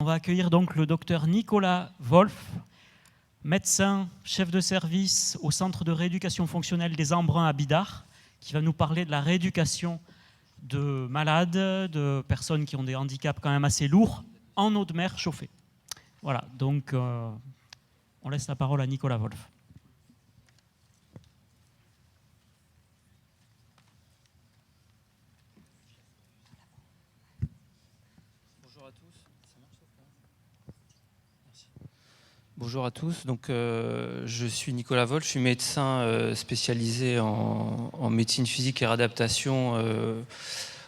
va accueillir donc le docteur Nicolas Wolf, médecin, chef de service au Centre de rééducation fonctionnelle des Embruns à Bidart, qui va nous parler de la rééducation de malades, de personnes qui ont des handicaps quand même assez lourds, en eau de mer chauffée. Voilà, donc on laisse la parole à Nicolas Wolf. Bonjour à tous, donc, je suis Nicolas Wolf, je suis médecin spécialisé en médecine physique et réadaptation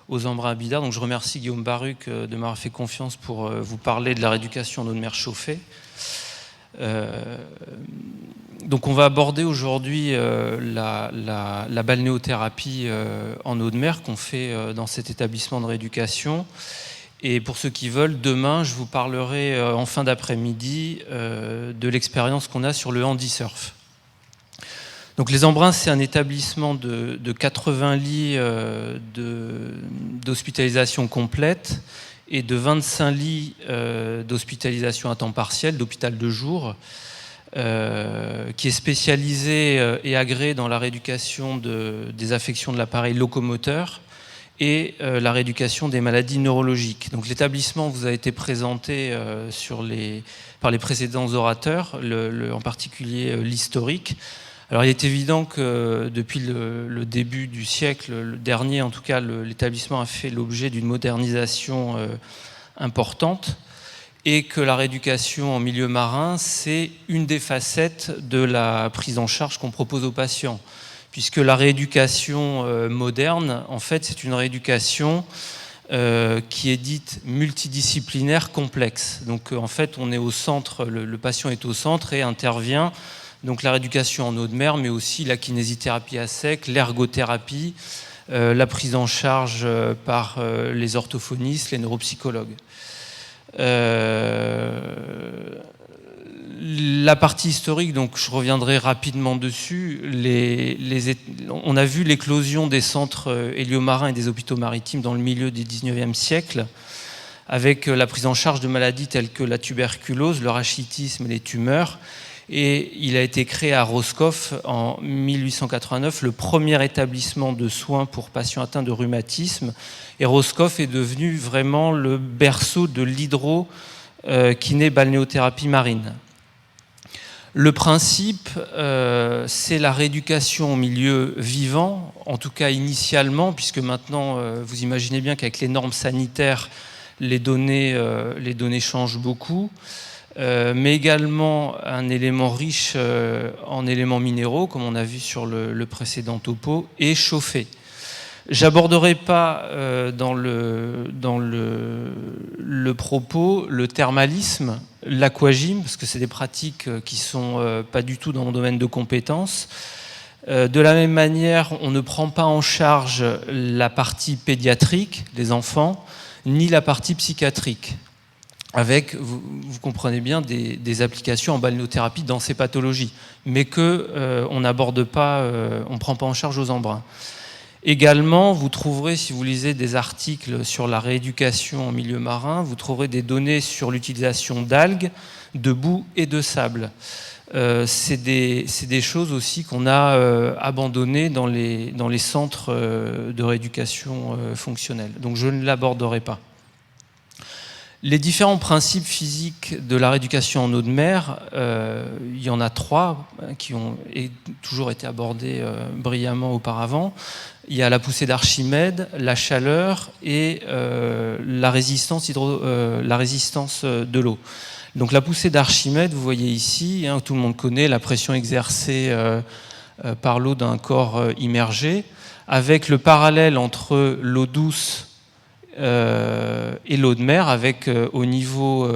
aux Embruns à Bidart. Donc je remercie Guillaume Baruc de m'avoir fait confiance pour vous parler de la rééducation en eau de mer chauffée. Donc on va aborder aujourd'hui la balnéothérapie en eau de mer qu'on fait dans cet établissement de rééducation. Et pour ceux qui veulent, demain, je vous parlerai en fin d'après-midi de l'expérience qu'on a sur le handisurf. Donc les Embruns, c'est un établissement de 80 lits d'hospitalisation complète et de 25 lits d'hospitalisation à temps partiel, d'hôpital de jour, qui est spécialisé et agréé dans la rééducation des affections de l'appareil locomoteur et la rééducation des maladies neurologiques. Donc l'établissement vous a été présenté par les précédents orateurs, en particulier l'historique. Alors il est évident que depuis le début du siècle, le dernier en tout cas, l'établissement a fait l'objet d'une modernisation importante et que la rééducation en milieu marin, c'est une des facettes de la prise en charge qu'on propose aux patients. Puisque la rééducation moderne, en fait, c'est une rééducation qui est dite multidisciplinaire complexe. Donc, en fait, on est au centre, le patient est au centre et intervient donc la rééducation en eau de mer, mais aussi la kinésithérapie à sec, l'ergothérapie, la prise en charge par les orthophonistes, les neuropsychologues. La partie historique, donc je reviendrai rapidement dessus. On a vu l'éclosion des centres héliomarins et des hôpitaux maritimes dans le milieu du 19e siècle, avec la prise en charge de maladies telles que la tuberculose, le rachitisme et les tumeurs. Et il a été créé à Roscoff en 1889 le premier établissement de soins pour patients atteints de rhumatisme. Et Roscoff est devenu vraiment le berceau de l'hydro-kiné-balnéothérapie marine. Le principe, c'est la rééducation au milieu vivant, en tout cas initialement, puisque maintenant, vous imaginez bien qu'avec les normes sanitaires, les données changent beaucoup, mais également un élément riche en éléments minéraux, comme on a vu sur le précédent topo, et chauffé. J'aborderai pas dans le propos le thermalisme, l'aquagym, parce que c'est des pratiques qui sont pas du tout dans mon domaine de compétences. De la même manière, on ne prend pas en charge la partie pédiatrique des enfants, ni la partie psychiatrique, avec, vous comprenez bien, des applications en balnéothérapie dans ces pathologies, mais qu'on n'aborde pas, on ne prend pas en charge aux embruns. Également, vous trouverez, si vous lisez des articles sur la rééducation en milieu marin, vous trouverez des données sur l'utilisation d'algues, de boue et de sable. C'est des choses aussi qu'on a abandonnées dans les centres de rééducation fonctionnelle. Donc je ne l'aborderai pas. Les différents principes physiques de la rééducation en eau de mer, il y en a 3 qui ont toujours été abordés brillamment auparavant. Il y a la poussée d'Archimède, la chaleur et la résistance de l'eau. Donc la poussée d'Archimède, vous voyez ici, tout le monde connaît la pression exercée par l'eau d'un corps immergé, avec le parallèle entre l'eau douce et l'eau de mer, avec au niveau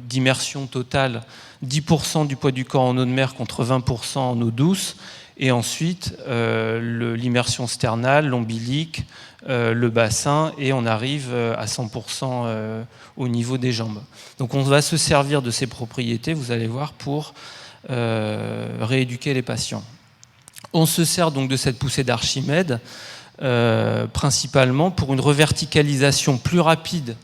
d'immersion totale 10% du poids du corps en eau de mer contre 20% en eau douce, et ensuite l'immersion sternale, l'ombilique, le bassin, et on arrive à 100% au niveau des jambes. Donc on va se servir de ces propriétés, vous allez voir, pour rééduquer les patients. On se sert donc de cette poussée d'Archimède principalement pour une reverticalisation plus rapide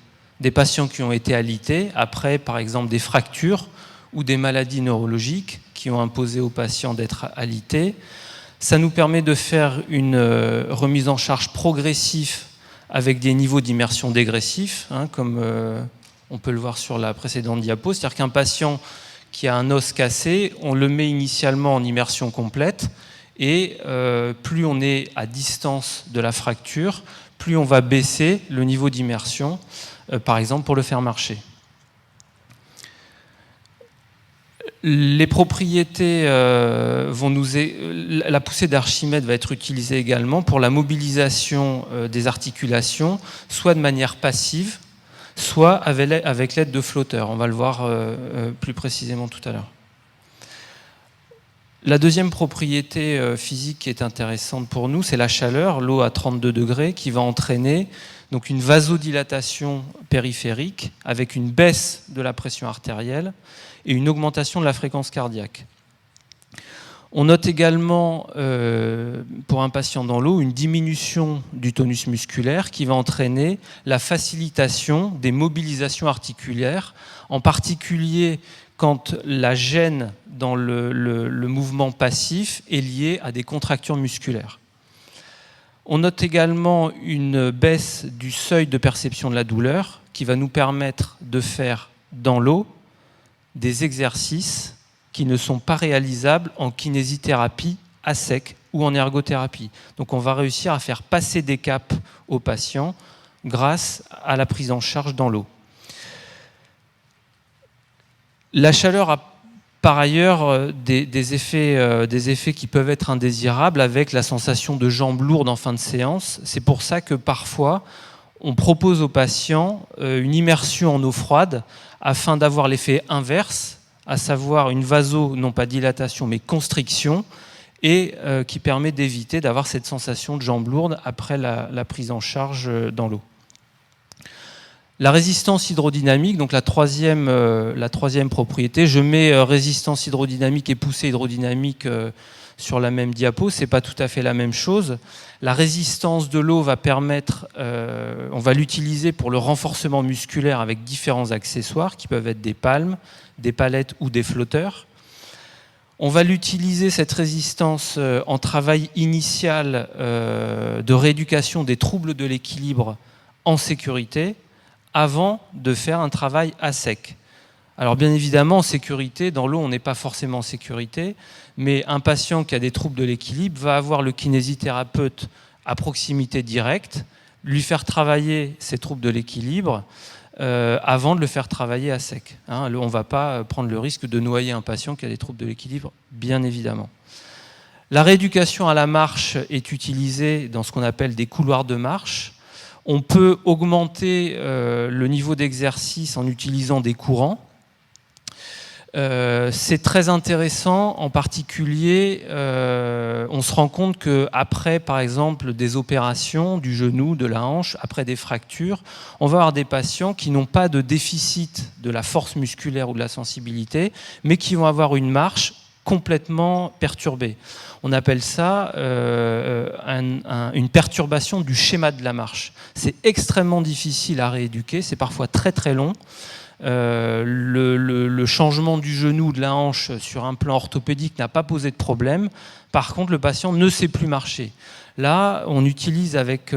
des patients qui ont été alités après, par exemple, des fractures ou des maladies neurologiques qui ont imposé aux patients d'être alités. Ça nous permet de faire une remise en charge progressive avec des niveaux d'immersion dégressifs, comme on peut le voir sur la précédente diapo. C'est-à-dire qu'un patient qui a un os cassé, on le met initialement en immersion complète, et plus on est à distance de la fracture, plus on va baisser le niveau d'immersion, par exemple pour le faire marcher. Les propriétés la poussée d'Archimède va être utilisée également pour la mobilisation des articulations, soit de manière passive, soit avec l'aide de flotteurs. On va le voir plus précisément tout à l'heure. La deuxième propriété physique qui est intéressante pour nous, c'est la chaleur, l'eau à 32 degrés, qui va entraîner donc une vasodilatation périphérique avec une baisse de la pression artérielle et une augmentation de la fréquence cardiaque. On note également, pour un patient dans l'eau, une diminution du tonus musculaire qui va entraîner la facilitation des mobilisations articulaires, en particulier quand la gêne dans le mouvement passif est liée à des contractures musculaires. On note également une baisse du seuil de perception de la douleur qui va nous permettre de faire dans l'eau des exercices qui ne sont pas réalisables en kinésithérapie à sec ou en ergothérapie. Donc on va réussir à faire passer des caps aux patients grâce à la prise en charge dans l'eau. La chaleur a par ailleurs des effets qui peuvent être indésirables avec la sensation de jambes lourdes en fin de séance. C'est pour ça que parfois on propose aux patients une immersion en eau froide afin d'avoir l'effet inverse, à savoir une non pas dilatation, mais constriction, et qui permet d'éviter d'avoir cette sensation de jambes lourdes après la prise en charge dans l'eau. La résistance hydrodynamique, donc la troisième propriété, je mets résistance hydrodynamique et poussée hydrodynamique sur la même diapo, c'est pas tout à fait la même chose. La résistance de l'eau va permettre, on va l'utiliser pour le renforcement musculaire avec différents accessoires qui peuvent être des palmes, des palettes ou des flotteurs. On va l'utiliser, cette résistance, en travail initial de rééducation des troubles de l'équilibre en sécurité, avant de faire un travail à sec. Alors bien évidemment, en sécurité, dans l'eau, on n'est pas forcément en sécurité, mais un patient qui a des troubles de l'équilibre va avoir le kinésithérapeute à proximité directe, lui faire travailler ses troubles de l'équilibre avant de le faire travailler à sec. On ne va pas prendre le risque de noyer un patient qui a des troubles de l'équilibre, bien évidemment. La rééducation à la marche est utilisée dans ce qu'on appelle des couloirs de marche. On peut augmenter le niveau d'exercice en utilisant des courants. C'est très intéressant, en particulier, on se rend compte qu'après, par exemple, des opérations du genou, de la hanche, après des fractures, on va avoir des patients qui n'ont pas de déficit de la force musculaire ou de la sensibilité, mais qui vont avoir une marche complètement perturbée. On appelle ça une perturbation du schéma de la marche. C'est extrêmement difficile à rééduquer, c'est parfois très très long. Le changement du genou, de la hanche sur un plan orthopédique n'a pas posé de problème. Par contre, le patient ne sait plus marcher. Là, on utilise avec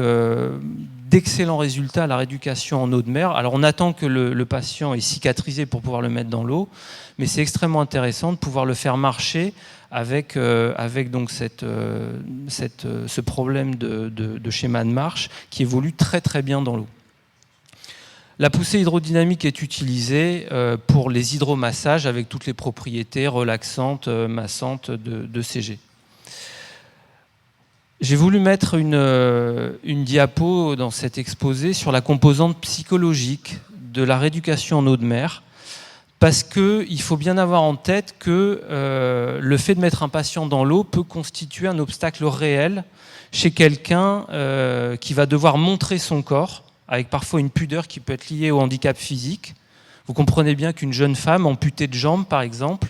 d'excellents résultats la rééducation en eau de mer. Alors, on attend que le patient est cicatrisé pour pouvoir le mettre dans l'eau, mais c'est extrêmement intéressant de pouvoir le faire marcher avec donc ce problème de schéma de marche qui évolue très très bien dans l'eau. La poussée hydrodynamique est utilisée pour les hydromassages avec toutes les propriétés relaxantes, massantes de CG. J'ai voulu mettre une diapo dans cet exposé sur la composante psychologique de la rééducation en eau de mer, parce qu'il faut bien avoir en tête que le fait de mettre un patient dans l'eau peut constituer un obstacle réel chez quelqu'un qui va devoir montrer son corps, avec parfois une pudeur qui peut être liée au handicap physique. Vous comprenez bien qu'une jeune femme amputée de jambes, par exemple,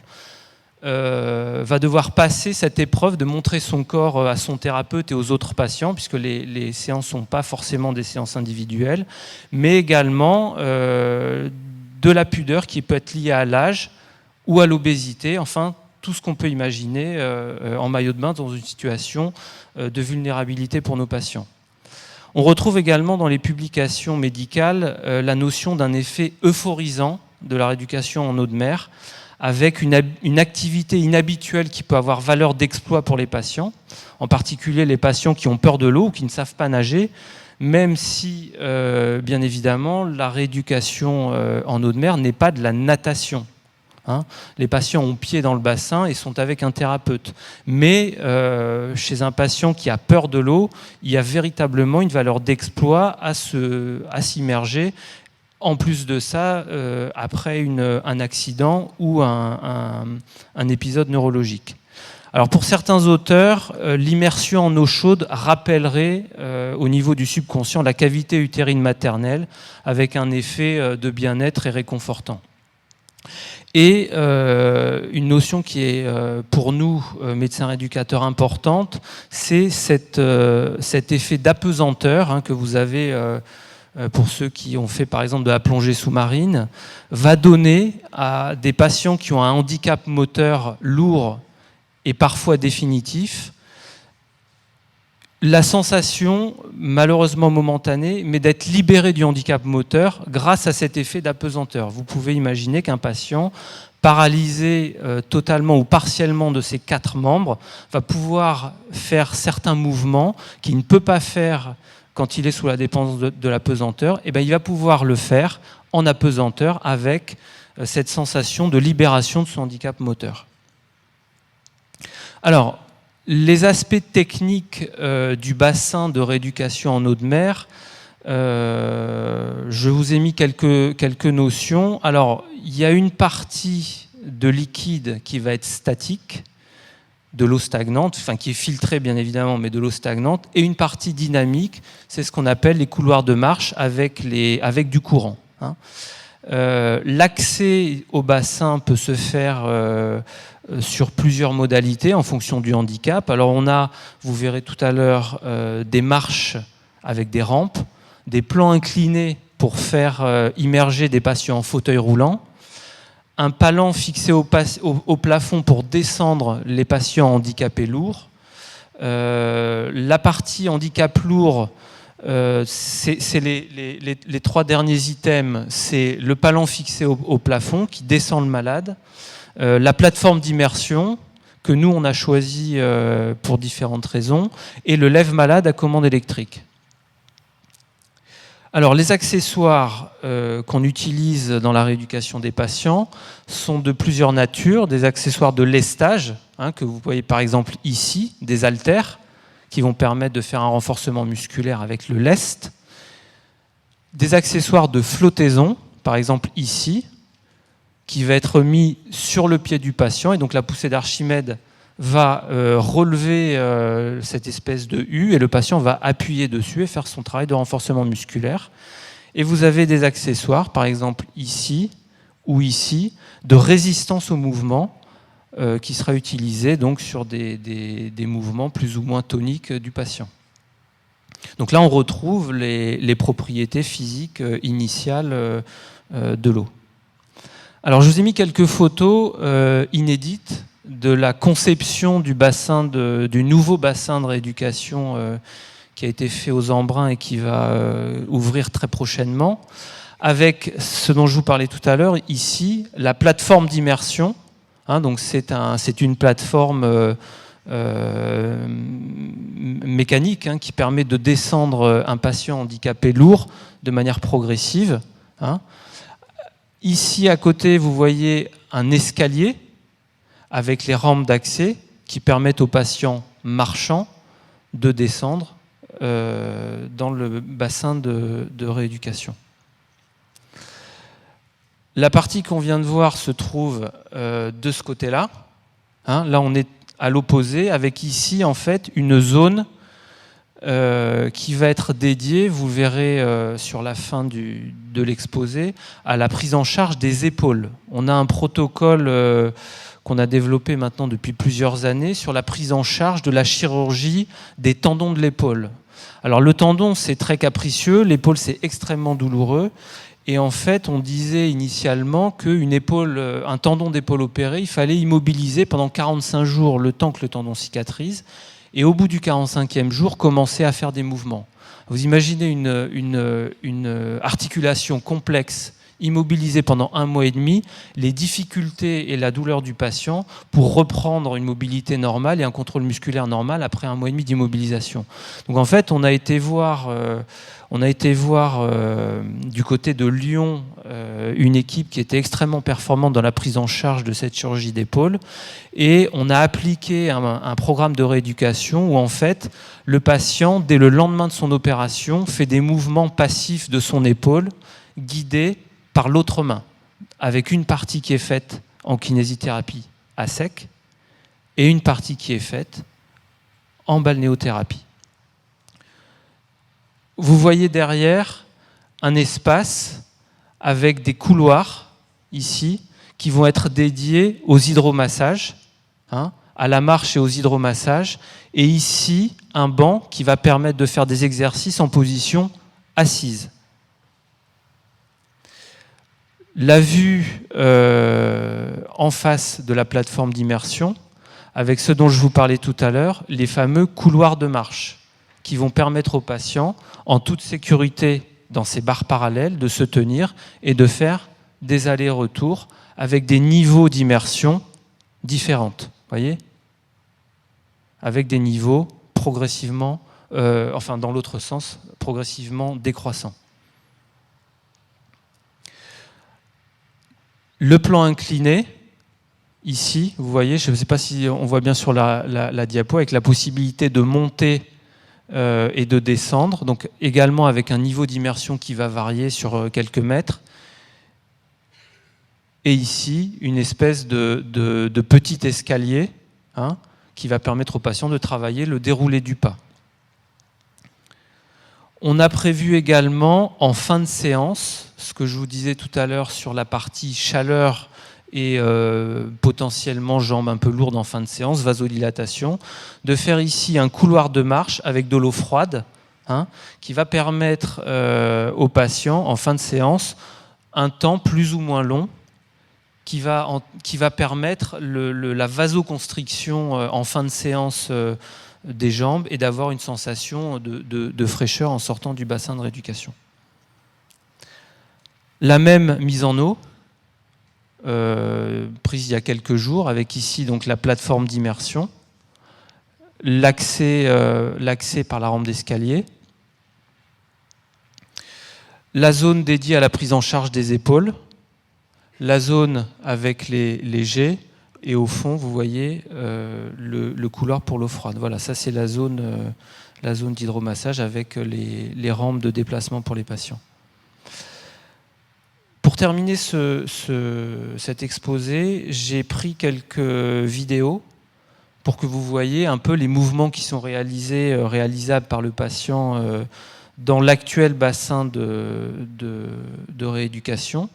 va devoir passer cette épreuve de montrer son corps à son thérapeute et aux autres patients, puisque les séances ne sont pas forcément des séances individuelles, mais également de la pudeur qui peut être liée à l'âge ou à l'obésité, enfin tout ce qu'on peut imaginer en maillot de bain dans une situation de vulnérabilité pour nos patients. On retrouve également dans les publications médicales la notion d'un effet euphorisant de la rééducation en eau de mer, avec une activité inhabituelle qui peut avoir valeur d'exploit pour les patients, en particulier les patients qui ont peur de l'eau ou qui ne savent pas nager, même si, bien évidemment, la rééducation en eau de mer n'est pas de la natation. Les patients ont pied dans le bassin et sont avec un thérapeute. Mais chez un patient qui a peur de l'eau, il y a véritablement une valeur d'exploit à s'immerger. En plus de ça, après un accident ou un épisode neurologique. Alors pour certains auteurs, l'immersion en eau chaude rappellerait au niveau du subconscient la cavité utérine maternelle avec un effet de bien-être et réconfortant. Et une notion qui est pour nous, médecins rééducateurs, importante, c'est cet effet d'apesanteur que vous avez pour ceux qui ont fait par exemple de la plongée sous-marine, va donner à des patients qui ont un handicap moteur lourd et parfois définitif, la sensation, malheureusement momentanée, mais d'être libéré du handicap moteur grâce à cet effet d'apesanteur. Vous pouvez imaginer qu'un patient paralysé totalement ou partiellement de ses 4 membres va pouvoir faire certains mouvements qu'il ne peut pas faire quand il est sous la dépendance de l'apesanteur. Et bien, il va pouvoir le faire en apesanteur avec cette sensation de libération de son handicap moteur. Alors, les aspects techniques du bassin de rééducation en eau de mer, je vous ai mis quelques notions. Alors, il y a une partie de liquide qui va être statique, de l'eau stagnante, enfin qui est filtrée bien évidemment, mais de l'eau stagnante, et une partie dynamique, c'est ce qu'on appelle les couloirs de marche avec du courant. L'accès au bassin peut se faire sur plusieurs modalités en fonction du handicap. Alors on a, vous verrez tout à l'heure, des marches avec des rampes, des plans inclinés pour faire immerger des patients en fauteuil roulant, un palan fixé au plafond pour descendre les patients handicapés lourds. La partie handicap lourd, c'est les 3 derniers items, c'est le palan fixé au plafond qui descend le malade, la plateforme d'immersion que nous on a choisi pour différentes raisons, et le lève-malade à commande électrique. Alors les accessoires qu'on utilise dans la rééducation des patients sont de plusieurs natures, des accessoires de lestage, que vous voyez par exemple ici, des haltères qui vont permettre de faire un renforcement musculaire avec le lest, des accessoires de flottaison, par exemple ici, qui va être mis sur le pied du patient, et donc la poussée d'Archimède va relever cette espèce de U, et le patient va appuyer dessus et faire son travail de renforcement musculaire. Et vous avez des accessoires, par exemple ici ou ici, de résistance au mouvement, qui sera utilisé donc sur des mouvements plus ou moins toniques du patient. Donc là, on retrouve les propriétés physiques initiales de l'eau. Alors, je vous ai mis quelques photos inédites de la conception du nouveau bassin de rééducation qui a été fait aux Embruns et qui va ouvrir très prochainement, avec ce dont je vous parlais tout à l'heure, ici, la plateforme d'immersion. Donc c'est une plateforme mécanique qui permet de descendre un patient handicapé lourd de manière progressive. Ici à côté, vous voyez un escalier avec les rampes d'accès qui permettent aux patients marchants de descendre dans le bassin de rééducation. La partie qu'on vient de voir se trouve de ce côté-là. Là, on est à l'opposé, avec ici, en fait, une zone qui va être dédiée, vous verrez sur la fin de l'exposé, à la prise en charge des épaules. On a un protocole qu'on a développé maintenant depuis plusieurs années sur la prise en charge de la chirurgie des tendons de l'épaule. Alors le tendon, c'est très capricieux, l'épaule, c'est extrêmement douloureux. Et en fait, on disait initialement qu'un tendon d'épaule opéré, il fallait immobiliser pendant 45 jours le temps que le tendon cicatrise. Et au bout du 45e jour, commencer à faire des mouvements. Vous imaginez une articulation complexe, immobilisée pendant 1 mois et demi, les difficultés et la douleur du patient pour reprendre une mobilité normale et un contrôle musculaire normal après 1 mois et demi d'immobilisation. Donc en fait, on a été voir du côté de Lyon une équipe qui était extrêmement performante dans la prise en charge de cette chirurgie d'épaule, et on a appliqué un programme de rééducation où en fait le patient, dès le lendemain de son opération, fait des mouvements passifs de son épaule guidés par l'autre main, avec une partie qui est faite en kinésithérapie à sec et une partie qui est faite en balnéothérapie. Vous voyez derrière un espace avec des couloirs ici qui vont être dédiés aux hydromassages, à la marche et aux hydromassages, et ici un banc qui va permettre de faire des exercices en position assise. La vue en face de la plateforme d'immersion, avec ce dont je vous parlais tout à l'heure, les fameux couloirs de marche, qui vont permettre aux patients, en toute sécurité dans ces barres parallèles, de se tenir et de faire des allers-retours avec des niveaux d'immersion différentes. Voyez ? Avec des niveaux progressivement, dans l'autre sens, progressivement décroissants. Le plan incliné, ici, vous voyez, je ne sais pas si on voit bien sur la diapo, avec la possibilité de monter et de descendre, donc également avec un niveau d'immersion qui va varier sur quelques mètres. Et ici, une espèce de petit escalier qui va permettre aux patients de travailler le déroulé du pas. On a prévu également, en fin de séance, ce que je vous disais tout à l'heure sur la partie chaleur et potentiellement jambes un peu lourdes en fin de séance, vasodilatation, de faire ici un couloir de marche avec de l'eau froide, qui va permettre aux patients, en fin de séance, un temps plus ou moins long, qui va permettre la vasoconstriction en fin de séance des jambes et d'avoir une sensation de fraîcheur en sortant du bassin de rééducation. La même mise en eau, prise il y a quelques jours, avec ici donc la plateforme d'immersion, l'accès par la rampe d'escalier, la zone dédiée à la prise en charge des épaules, la zone avec les jets, et au fond, vous voyez le couloir pour l'eau froide. Voilà, ça c'est la zone d'hydromassage avec les rampes de déplacement pour les patients. Pour terminer cet exposé, j'ai pris quelques vidéos pour que vous voyez un peu les mouvements qui sont réalisables par le patient dans l'actuel bassin de rééducation.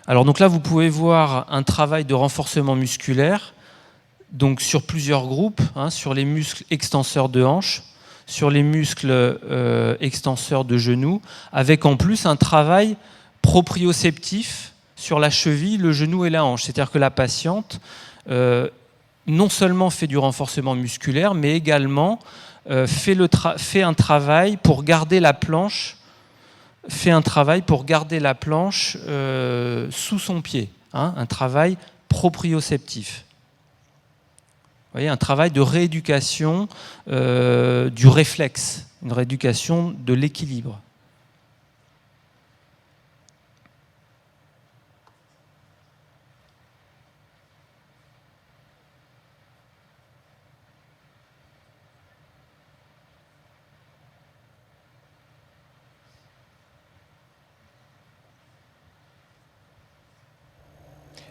Alors donc là, vous pouvez voir un travail de renforcement musculaire, donc sur plusieurs groupes, sur les muscles extenseurs de hanche, sur les muscles extenseurs de genoux, avec en plus un travail proprioceptif sur la cheville, le genou et la hanche. C'est-à-dire que la patiente non seulement fait du renforcement musculaire, mais également fait un travail pour garder la planche sous son pied, un travail proprioceptif. Vous voyez, un travail de rééducation du réflexe, une rééducation de l'équilibre.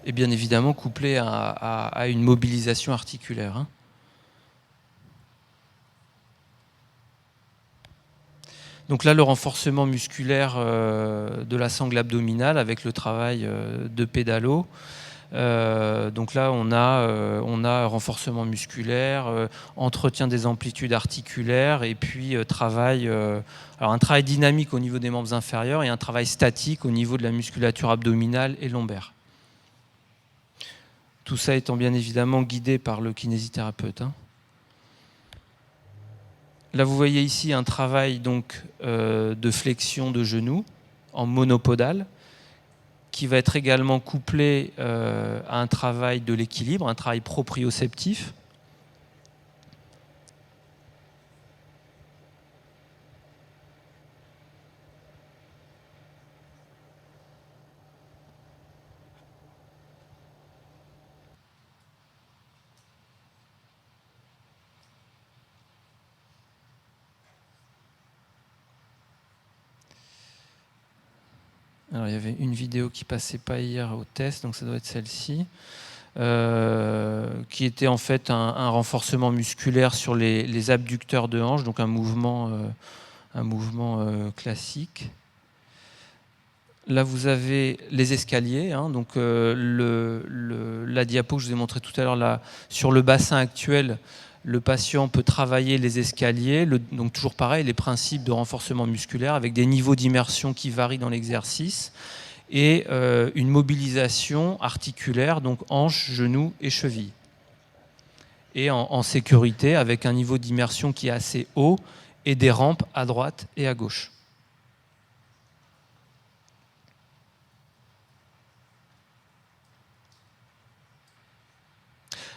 Et bien évidemment couplé à une mobilisation articulaire. Donc là, le renforcement musculaire de la sangle abdominale avec le travail de pédalo. Donc là, on a renforcement musculaire, entretien des amplitudes articulaires, et puis un travail dynamique au niveau des membres inférieurs et un travail statique au niveau de la musculature abdominale et lombaire. Tout ça étant bien évidemment guidé par le kinésithérapeute. Là, vous voyez ici un travail donc, de flexion de genoux en monopodal, qui va être également couplé à un travail de l'équilibre, un travail proprioceptif. Alors, il y avait une vidéo qui passait pas hier au test, donc ça doit être celle-ci, qui était en fait un renforcement musculaire sur les abducteurs de hanche, donc un mouvement classique. Là, vous avez les escaliers, donc la diapo que je vous ai montré tout à l'heure, sur le bassin actuel, le patient peut travailler les escaliers, donc toujours pareil, les principes de renforcement musculaire avec des niveaux d'immersion qui varient dans l'exercice et une mobilisation articulaire, donc hanches, genoux et chevilles. Et en sécurité avec un niveau d'immersion qui est assez haut et des rampes à droite et à gauche.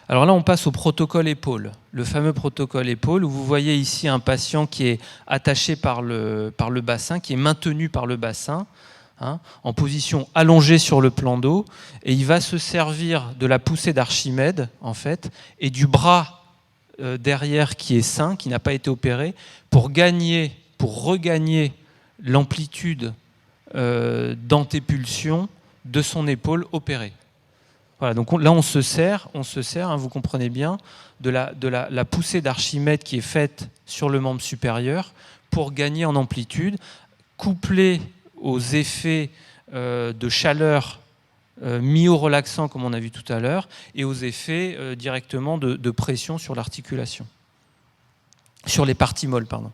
Alors là, on passe au protocole épaule, le fameux protocole épaule, où vous voyez ici un patient qui est attaché par le bassin, qui est maintenu par le bassin, en position allongée sur le plan d'eau, et il va se servir de la poussée d'Archimède, en fait, et du bras derrière qui est sain, qui n'a pas été opéré, pour regagner l'amplitude d'antépulsion de son épaule opérée. Voilà, donc là on se sert, vous comprenez bien, de la poussée d'Archimède qui est faite sur le membre supérieur pour gagner en amplitude, couplée aux effets de chaleur myo-relaxants comme on a vu tout à l'heure, et aux effets directement de pression sur l'articulation, sur les parties molles, pardon.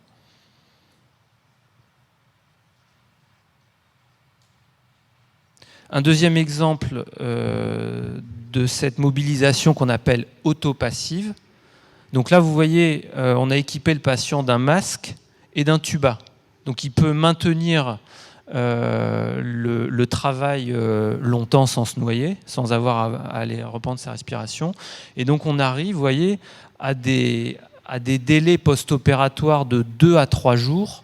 Un deuxième exemple de cette mobilisation qu'on appelle autopassive. Donc là, vous voyez, on a équipé le patient d'un masque et d'un tuba. Donc il peut maintenir le travail longtemps sans se noyer, sans avoir à aller reprendre sa respiration. Et donc on arrive, vous voyez, à des délais post-opératoires de 2 à 3 jours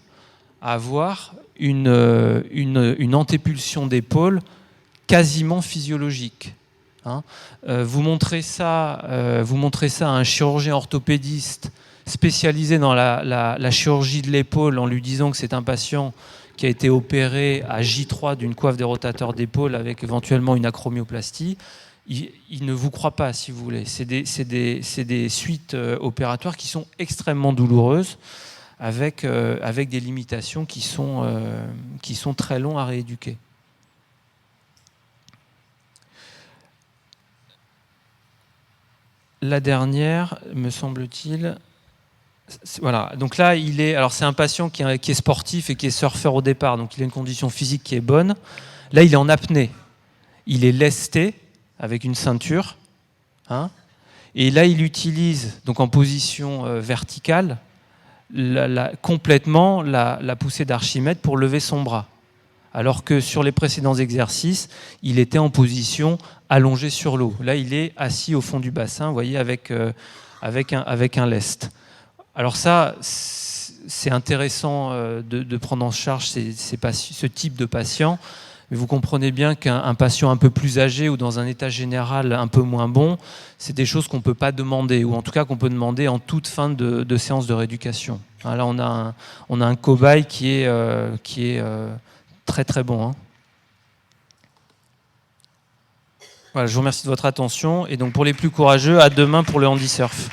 à avoir une antépulsion d'épaule quasiment physiologique. Vous montrez ça à un chirurgien orthopédiste spécialisé dans la chirurgie de l'épaule en lui disant que c'est un patient qui a été opéré à J3 d'une coiffe des rotateurs d'épaule avec éventuellement une acromioplastie. Il ne vous croit pas, si vous voulez. C'est des suites opératoires qui sont extrêmement douloureuses avec des limitations qui sont très longues à rééduquer. La dernière, me semble-t-il, voilà. Donc là, c'est un patient qui est sportif et qui est surfeur au départ, donc il a une condition physique qui est bonne. Là, il est en apnée. Il est lesté avec une ceinture, et là, il utilise donc en position verticale complètement la poussée d'Archimède pour lever son bras. Alors que sur les précédents exercices, il était en position allongée sur l'eau. Là, il est assis au fond du bassin, vous voyez, avec un lest. Alors ça, c'est intéressant de prendre en charge ce type de patient, mais vous comprenez bien qu'un patient un peu plus âgé ou dans un état général un peu moins bon, c'est des choses qu'on ne peut pas demander, ou en tout cas qu'on peut demander en toute fin de séance de rééducation. Là, on a un cobaye qui est très très bon. Voilà, je vous remercie de votre attention. Et donc pour les plus courageux, à demain pour le handisurf.